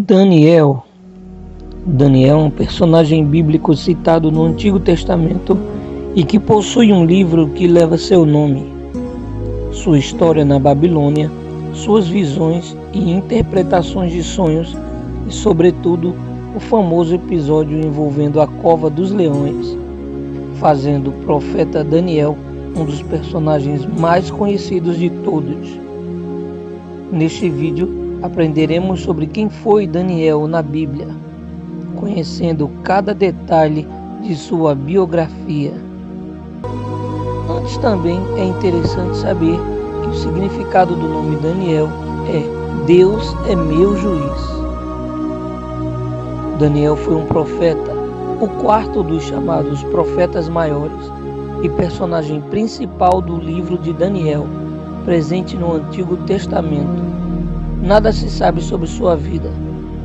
Daniel. Daniel é um personagem bíblico citado no Antigo Testamento e que possui um livro que leva seu nome. Sua história na Babilônia, suas visões e interpretações de sonhos e, sobretudo, o famoso episódio envolvendo a Cova dos Leões, fazendo o profeta Daniel um dos personagens mais conhecidos de todos. Neste vídeo, aprenderemos sobre quem foi Daniel na Bíblia, conhecendo cada detalhe de sua biografia. Antes também é interessante saber que o significado do nome Daniel é Deus é meu juiz. Daniel foi um profeta, o quarto dos chamados profetas maiores e personagem principal do livro de Daniel, presente no Antigo Testamento. Nada se sabe sobre sua vida,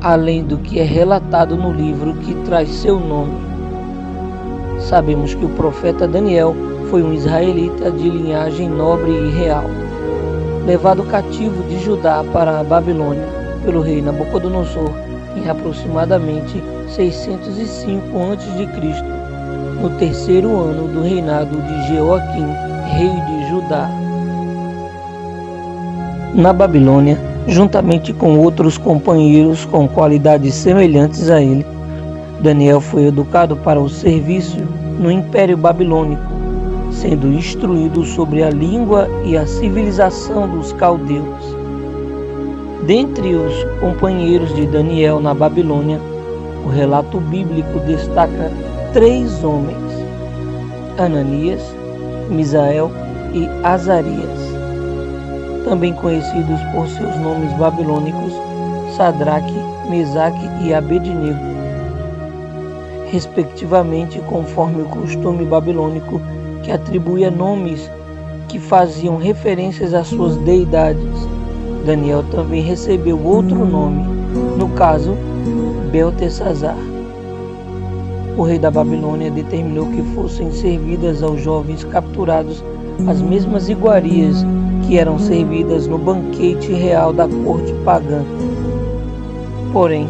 além do que é relatado no livro que traz seu nome. Sabemos que o profeta Daniel foi um israelita de linhagem nobre e real, levado cativo de Judá para a Babilônia pelo rei Nabucodonosor em aproximadamente 605 a.C., no terceiro ano do reinado de Jeoaquim, rei de Judá. Na Babilônia, juntamente com outros companheiros com qualidades semelhantes a ele, Daniel foi educado para o serviço no Império Babilônico, sendo instruído sobre a língua e a civilização dos caldeus. Dentre os companheiros de Daniel na Babilônia, o relato bíblico destaca 3 homens: Ananias, Misael e Azarias, também conhecidos por seus nomes babilônicos Sadraque, Mesaque e Abednego, respectivamente, conforme o costume babilônico que atribuía nomes que faziam referências às suas deidades. Daniel também recebeu outro nome, no caso, Beltesazar. O rei da Babilônia determinou que fossem servidas aos jovens capturados as mesmas iguarias que eram servidas no banquete real da corte pagã. Porém,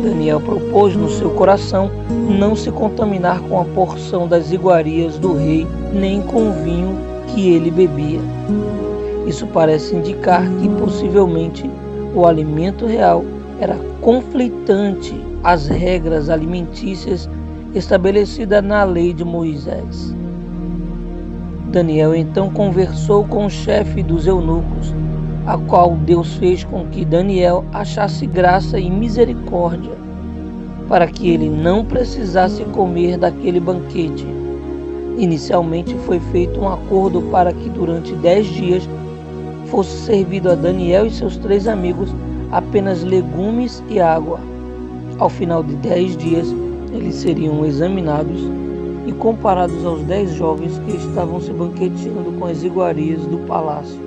Daniel propôs no seu coração não se contaminar com a porção das iguarias do rei, nem com o vinho que ele bebia. Isso parece indicar que possivelmente o alimento real era conflitante às regras alimentícias estabelecidas na lei de Moisés. Daniel então conversou com o chefe dos eunucos, a qual Deus fez com que Daniel achasse graça e misericórdia, para que ele não precisasse comer daquele banquete. Inicialmente foi feito um acordo para que durante 10 dias fosse servido a Daniel e seus 3 amigos apenas legumes e água. Ao final de 10 dias, eles seriam examinados e comparados aos 10 jovens que estavam se banqueteando com as iguarias do palácio.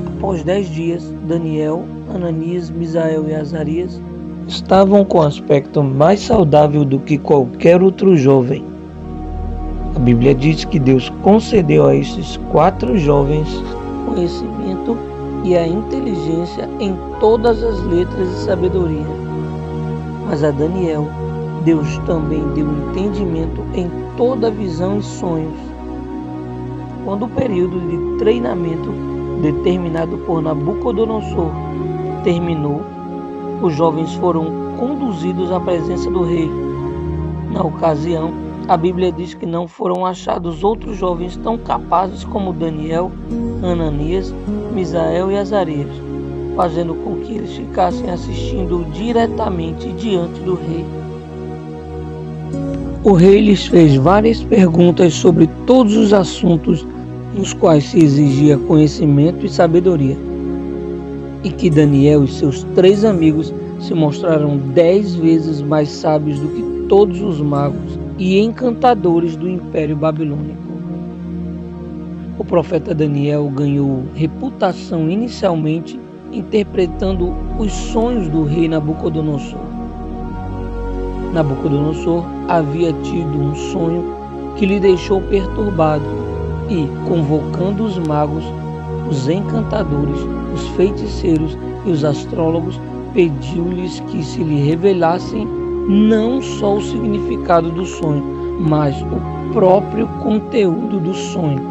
Após 10 dias, Daniel, Ananias, Misael e Azarias estavam com aspecto mais saudável do que qualquer outro jovem. A Bíblia diz que Deus concedeu a estes 4 jovens conhecimento e a inteligência em todas as letras e sabedoria. Mas a Daniel, Deus também deu entendimento em toda visão e sonhos. Quando o período de treinamento determinado por Nabucodonosor terminou, os jovens foram conduzidos à presença do rei. Na ocasião, a Bíblia diz que não foram achados outros jovens tão capazes como Daniel, Ananias, Misael e Azarias, fazendo com que eles ficassem assistindo diretamente diante do rei. O rei lhes fez várias perguntas sobre todos os assuntos nos quais se exigia conhecimento e sabedoria, e que Daniel e seus 3 amigos se mostraram 10 vezes mais sábios do que todos os magos e encantadores do Império Babilônico. O profeta Daniel ganhou reputação inicialmente interpretando os sonhos do rei Nabucodonosor. Nabucodonosor havia tido um sonho que lhe deixou perturbado e, convocando os magos, os encantadores, os feiticeiros e os astrólogos, pediu-lhes que se lhe revelassem não só o significado do sonho, mas o próprio conteúdo do sonho.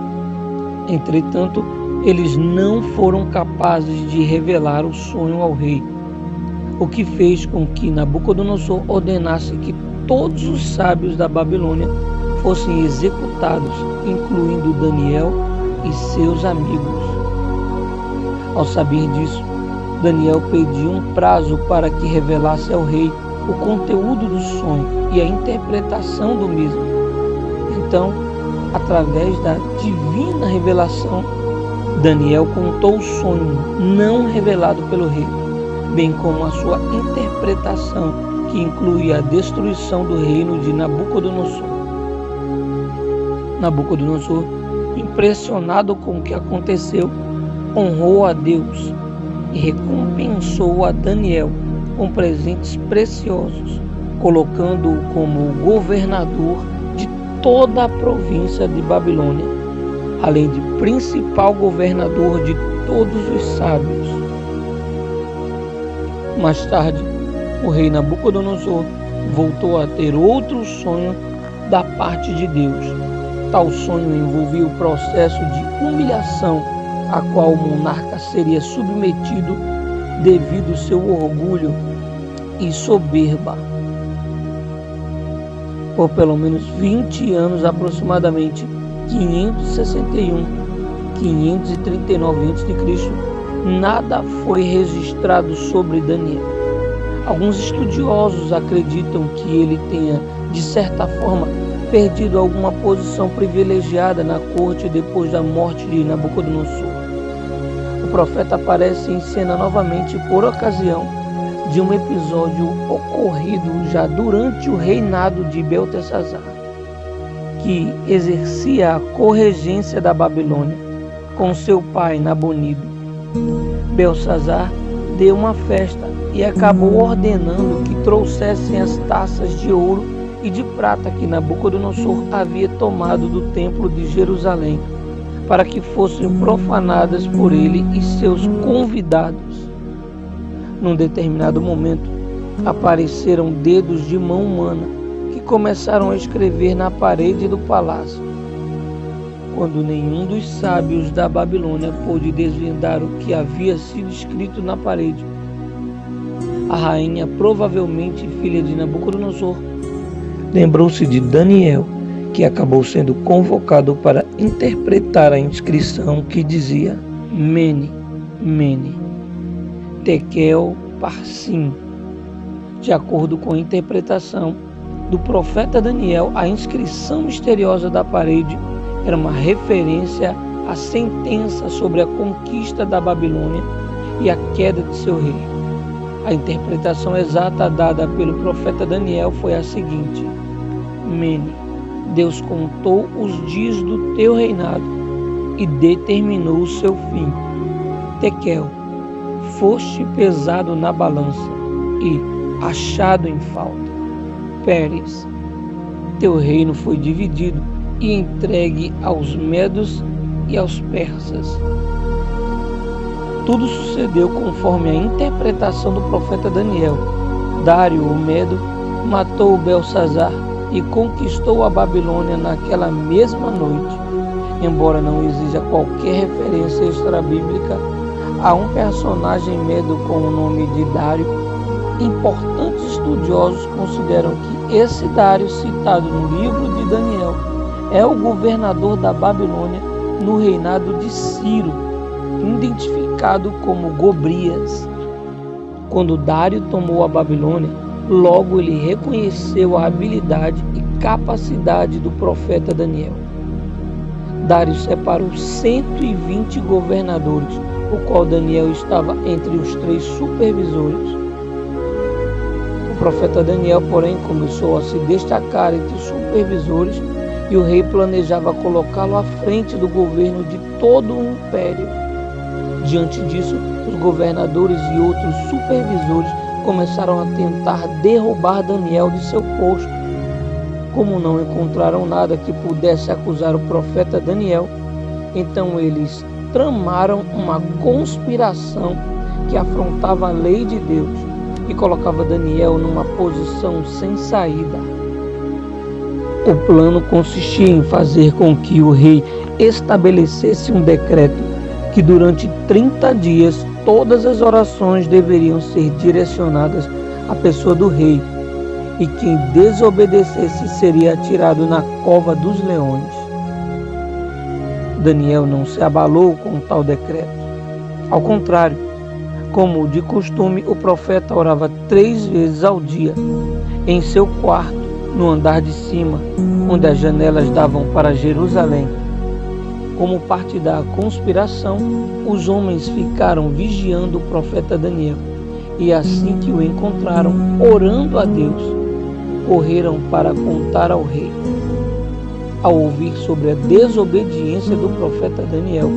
Entretanto, eles não foram capazes de revelar o sonho ao rei, o que fez com que Nabucodonosor ordenasse que todos os sábios da Babilônia fossem executados, incluindo Daniel e seus amigos. Ao saber disso, Daniel pediu um prazo para que revelasse ao rei o conteúdo do sonho e a interpretação do mesmo. Então, através da divina revelação, Daniel contou o sonho não revelado pelo rei, bem como a sua interpretação, que incluía a destruição do reino de Nabucodonosor. Nabucodonosor, impressionado com o que aconteceu, honrou a Deus e recompensou a Daniel com presentes preciosos, colocando-o como governador de toda a província de Babilônia, além de principal governador de todos os sábios. Mais tarde, o rei Nabucodonosor voltou a ter outro sonho da parte de Deus. Tal sonho envolvia o processo de humilhação a qual o monarca seria submetido devido ao seu orgulho e soberba. Por pelo menos 20 anos, aproximadamente 561, 539 a.C., nada foi registrado sobre Daniel. Alguns estudiosos acreditam que ele tenha, de certa forma, perdido alguma posição privilegiada na corte depois da morte de Nabucodonosor. O profeta aparece em cena novamente por ocasião de um episódio ocorrido já durante o reinado de Beltesazar, que exercia a corregência da Babilônia com seu pai Nabonido. Belsazar deu uma festa e acabou ordenando que trouxessem as taças de ouro e de prata que Nabucodonosor havia tomado do templo de Jerusalém, para que fossem profanadas por ele e seus convidados. Num determinado momento, apareceram dedos de mão humana que começaram a escrever na parede do palácio. Quando nenhum dos sábios da Babilônia pôde desvendar o que havia sido escrito na parede, a rainha, provavelmente filha de Nabucodonosor, lembrou-se de Daniel, que acabou sendo convocado para interpretar a inscrição que dizia Mene, Mene, Tekel Parsim. De acordo com a interpretação do profeta Daniel, a inscrição misteriosa da parede era uma referência à sentença sobre a conquista da Babilônia e a queda de seu rei. A interpretação exata dada pelo profeta Daniel foi a seguinte: Mene, Deus contou os dias do teu reinado e determinou o seu fim. Tekel, foste pesado na balança e achado em falta. Pérez, teu reino foi dividido e entregue aos medos e aos persas. Tudo sucedeu conforme a interpretação do profeta Daniel. Dário, o Medo, matou Belsazar e conquistou a Babilônia naquela mesma noite. Embora não exija qualquer referência extrabíblica a um personagem medo com o nome de Dário, importantes estudiosos consideram que esse Dário citado no livro de Daniel é o governador da Babilônia no reinado de Ciro, identificado como Gobrias. Quando Dário tomou a Babilônia, logo ele reconheceu a habilidade e capacidade do profeta Daniel. Dário separou 120 governadores, o qual Daniel estava entre os 3 supervisores. O profeta Daniel, porém, começou a se destacar entre os supervisores e o rei planejava colocá-lo à frente do governo de todo o império. Diante disso, os governadores e outros supervisores começaram a tentar derrubar Daniel de seu posto. Como não encontraram nada que pudesse acusar o profeta Daniel, então eles tramaram uma conspiração que afrontava a lei de Deus, e colocava Daniel numa posição sem saída. O plano consistia em fazer com que o rei estabelecesse um decreto que durante 30 dias todas as orações deveriam ser direcionadas à pessoa do rei, e quem desobedecesse seria atirado na cova dos leões. Daniel não se abalou com tal decreto. Ao contrário, como de costume, o profeta orava 3 vezes ao dia, em seu quarto, no andar de cima, onde as janelas davam para Jerusalém. Como parte da conspiração, os homens ficaram vigiando o profeta Daniel, e assim que o encontraram, orando a Deus, correram para contar ao rei. Ao ouvir sobre a desobediência do profeta Daniel,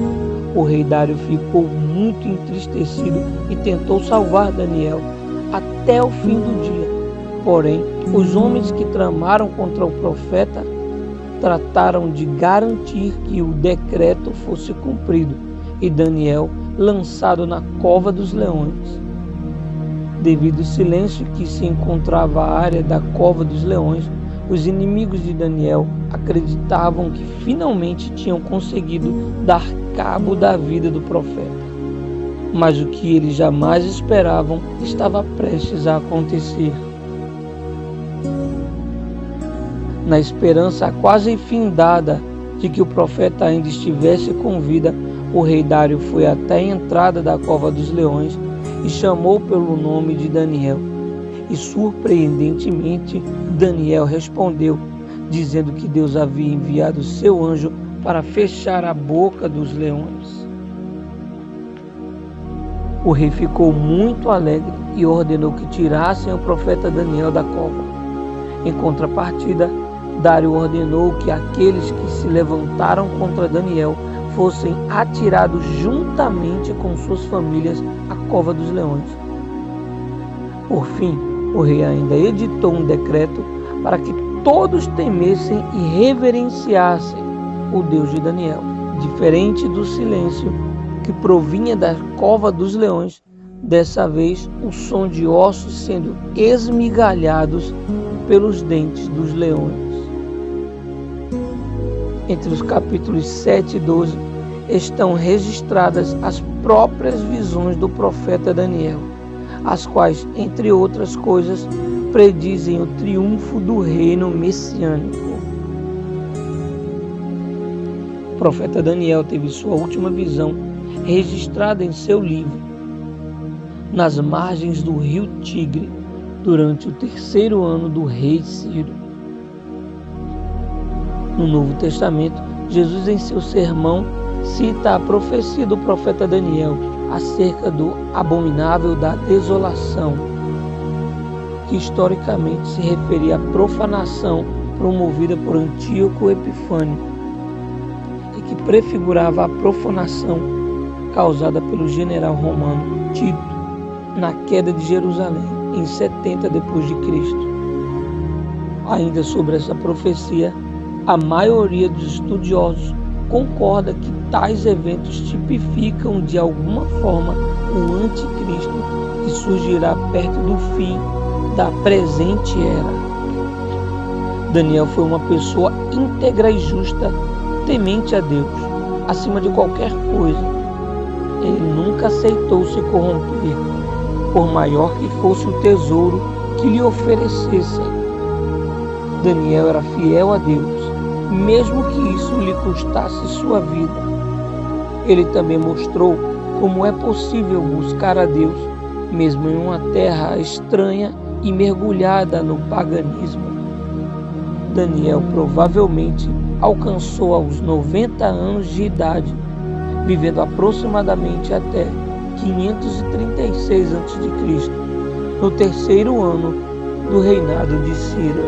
o rei Dário ficou muito entristecido e tentou salvar Daniel até o fim do dia. Porém, os homens que tramaram contra o profeta trataram de garantir que o decreto fosse cumprido e Daniel lançado na cova dos leões. Devido ao silêncio que se encontrava a área da cova dos leões, os inimigos de Daniel acreditavam que finalmente tinham conseguido dar cabo da vida do profeta. Mas o que eles jamais esperavam estava prestes a acontecer. Na esperança quase findada de que o profeta ainda estivesse com vida, o rei Dário foi até a entrada da cova dos leões e chamou pelo nome de Daniel. E surpreendentemente, Daniel respondeu, dizendo que Deus havia enviado seu anjo para fechar a boca dos leões. O rei ficou muito alegre e ordenou que tirassem o profeta Daniel da cova. Em contrapartida, Dário ordenou que aqueles que se levantaram contra Daniel fossem atirados juntamente com suas famílias à cova dos leões. Por fim, o rei ainda editou um decreto para que todos temessem e reverenciassem o Deus de Daniel. Diferente do silêncio que provinha da cova dos leões, dessa vez o som de ossos sendo esmigalhados pelos dentes dos leões. Entre os capítulos 7 e 12 estão registradas as próprias visões do profeta Daniel, as quais, entre outras coisas, predizem o triunfo do reino messiânico. O profeta Daniel teve sua última visão registrada em seu livro, nas margens do rio Tigre, durante o 3º ano do rei Ciro. No Novo Testamento, Jesus, em seu sermão, cita a profecia do profeta Daniel acerca do abominável da desolação, que historicamente se referia à profanação promovida por Antíoco Epifânio e que prefigurava a profanação causada pelo general romano Tito na queda de Jerusalém em 70 d.C. Ainda sobre essa profecia, a maioria dos estudiosos concorda que tais eventos tipificam de alguma forma o anticristo que surgirá perto do fim da presente era. Daniel foi uma pessoa íntegra e justa, temente a Deus, acima de qualquer coisa. Ele nunca aceitou se corromper, por maior que fosse o tesouro que lhe oferecessem. Daniel era fiel a Deus, mesmo que isso lhe custasse sua vida. Ele também mostrou como é possível buscar a Deus, mesmo em uma terra estranha e mergulhada no paganismo. Daniel provavelmente alcançou aos 90 anos de idade, vivendo aproximadamente até 536 a.C., no 3º ano do reinado de Ciro.